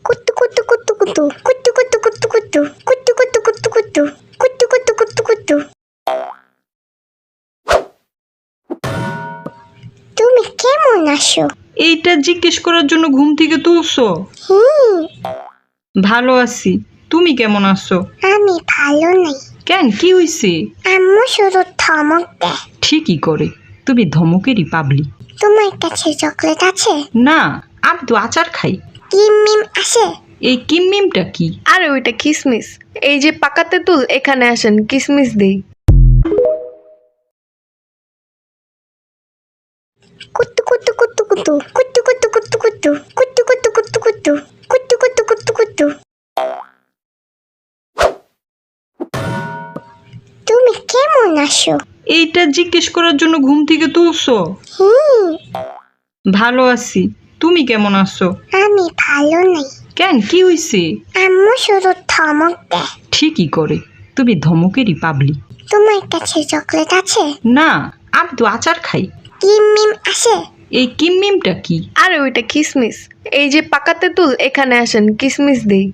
কুতু কুতু কুতু কুতু কুতু কুতু কুতু কুতু কুতু কুতু কুতু কুতু কুতু কুতু কুতু কুতু। তুমি কেমন আছো? এইটা জিজ্ঞেস করার জন্য ঘুম থেকে তুলছো? ভালো আছি, তুমি কেমন আছো? আমি ভালো নাই। কেন, কি হইছে? আম্মু শুধু ধমক দেয়। ঠিকই করে, তুমি ধমকেরই পাবলি। তোমার কাছে চকলেট আছে? না, আমি তো আচার খাই। ক্রিম মিম আছে? এই কিমমিমটা কি? আরে ওইটা কিসমিস। এই যে পাকা তেঁতুল, এখানে আসেন, কিসমিস দেই। কুতু কুতু কুতু কুতু কুতু কুতু কুতু কুতু কুতু কুতু কুতু কুতু কুতু কুতু কুতু কুতু। তুমি কেমন আছো? এইটা জিজ্ঞেস করার জন্য ঘুম থেকে তুলছো? ভালো আছি, তুমি কেমন আছো? আমি ভালো নাই। কেন, কি হইছে? আম্মু শুধু ধমক দেয়। ঠিকই করে, তুমি ধমকেরই পাবলি। তোমার কাছে চকলেট আছে? না, আমি তো আচার খাই। ক্রিম মিম আছে? এই কিমমিমটা কি? আরে ওইটা কিসমিস। এই যে পাকা তেঁতুল, এখানে আসেন, কিসমিস দেই।